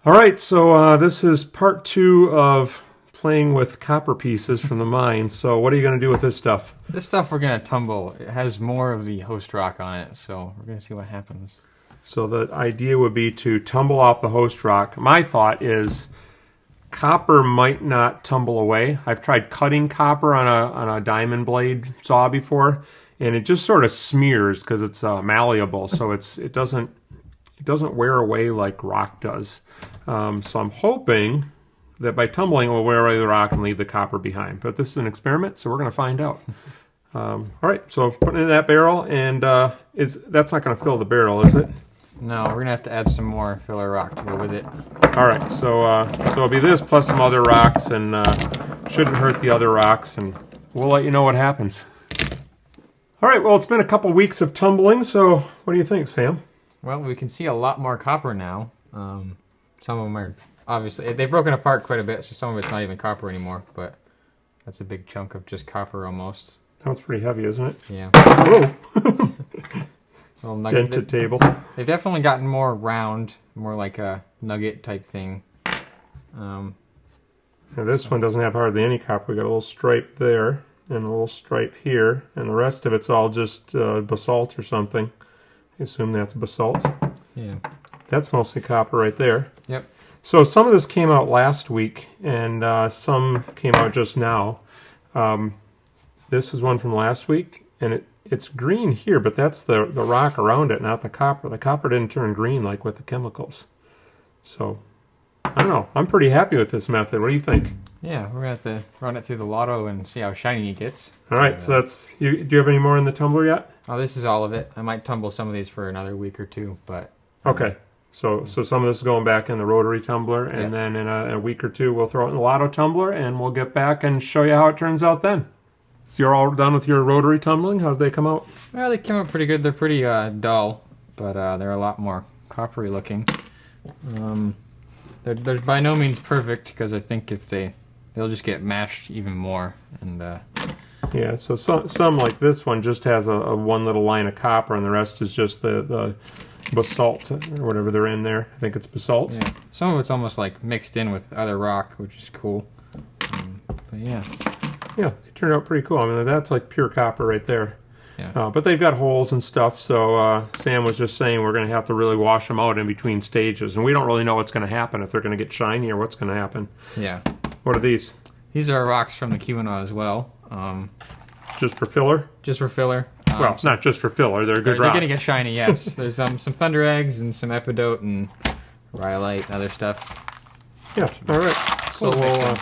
All right, so this is part 2 of playing with copper pieces from the mine. So what are you going to do with this stuff? This stuff we're going to tumble. It has more of the host rock on it, so we're going to see what happens. So the idea would be to tumble off the host rock. My thought is copper might not tumble away. I've tried cutting copper on a diamond blade saw before, and it just sort of smears because it's malleable, so it doesn't wear away like rock does. So I'm hoping that by tumbling it will wear away the rock and leave the copper behind. But this is an experiment, so we're going to find out. All right, so putting it in that barrel, and that's not going to fill the barrel, is it? No, we're going to have to add some more filler rock to go with it. All right, so it'll be this plus some other rocks, and shouldn't hurt the other rocks, and we'll let you know what happens. All right, well, it's been a couple weeks of tumbling, so what do you think, Sam? Well, we can see a lot more copper now. Some of them are obviously, they've broken apart quite a bit, so some of it's not even copper anymore, but that's a big chunk of just copper almost. That's pretty heavy, isn't it? Yeah. Whoa! Dented table. They've definitely gotten more round, more like a nugget type thing. Now this one doesn't have hardly any copper. We got a little stripe there, and a little stripe here, and the rest of it's all just basalt or something. I assume that's basalt. Yeah. That's mostly copper right there. Yep. So some of this came out last week, and some came out just now. This was one from last week, and it's green here, but that's the rock around it, not the copper. The copper didn't turn green like with the chemicals. So, I don't know. I'm pretty happy with this method. What do you think? Yeah, we're going to have to run it through the lotto and see how shiny it gets. All right, so that's... do you have any more in the tumbler yet? Oh, this is all of it. I might tumble some of these for another week or two, but... Okay. So some of this is going back in the rotary tumbler, and then in a week or two we'll throw it in the lotto tumbler, and we'll get back and show you how it turns out then. So you're all done with your rotary tumbling? How did they come out? Well, they came out pretty good. They're pretty dull, but they're a lot more coppery looking. They're by no means perfect, because I think if they'll just get mashed even more. And yeah, so some like this one just has a one little line of copper, and the rest is just the basalt or whatever they're in there. I think it's basalt. Yeah, some of it's almost like mixed in with other rock, which is cool. But yeah. Yeah, they turned out pretty cool. I mean, that's like pure copper right there. Yeah. But they've got holes and stuff, so Sam was just saying we're going to have to really wash them out in between stages. And we don't really know what's going to happen, if they're going to get shiny or what's going to happen. Yeah. What are these? These are rocks from the Kingsley as well. Just for filler? Just for filler. Well, not just for filler. They're good rocks. They're going to get shiny, yes. There's some thunder eggs and some epidote and rhyolite and other stuff. Yeah, all right. So we'll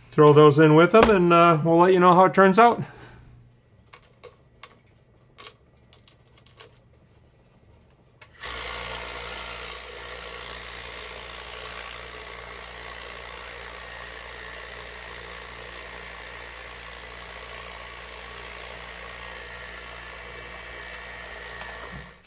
throw those in with them, and we'll let you know how it turns out.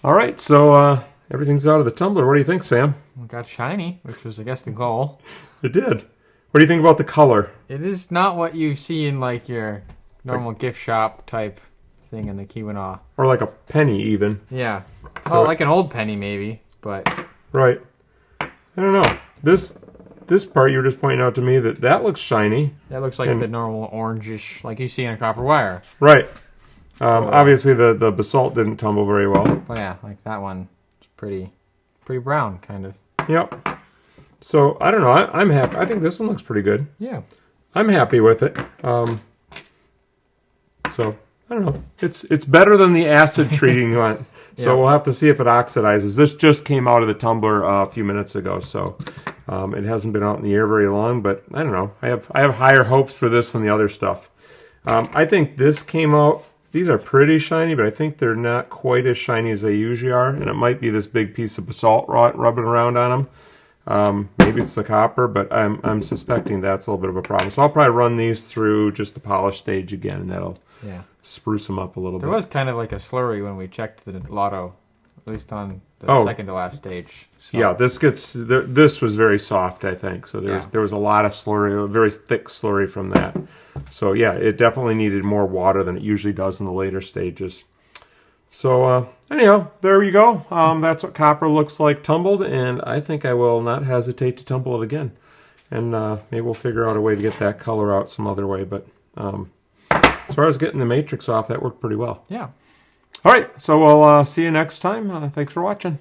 All right, so everything's out of the tumbler. What do you think, Sam? It got shiny, which was, I guess, the goal. It did. What do you think about the color? It is not what you see in, like, your normal gift shop type thing in the Kingsley. Or like a penny, even. Yeah. So like an old penny, maybe, but... Right. I don't know. This part you were just pointing out to me that looks shiny. That looks like the normal orangish, like you see in a copper wire. Right. Obviously, the basalt didn't tumble very well. But yeah, like that one. It's pretty brown, kind of. Yep. So, I don't know. I'm happy. I think this one looks pretty good. Yeah. I'm happy with it. So, I don't know. It's better than the acid treating one. So we'll have to see if it oxidizes. This just came out of the tumbler a few minutes ago, so it hasn't been out in the air very long. But I don't know. I have higher hopes for this than the other stuff. I think this came out. These are pretty shiny, but I think they're not quite as shiny as they usually are, and it might be this big piece of basalt rubbing around on them. Maybe it's the copper, but I'm suspecting that's a little bit of a problem. So I'll probably run these through just the polish stage again, and that'll spruce them up a little bit. There was kind of like a slurry when we checked the lotto, at least on the second to last stage. So. Yeah, this was very soft, I think. So there was a lot of slurry, a very thick slurry from that. So yeah, it definitely needed more water than it usually does in the later stages. So anyhow, there you go. That's what copper looks like tumbled, and I think I will not hesitate to tumble it again. And maybe we'll figure out a way to get that color out some other way. But as far as getting the matrix off, that worked pretty well. Yeah. All right, so we'll see you next time. Thanks for watching.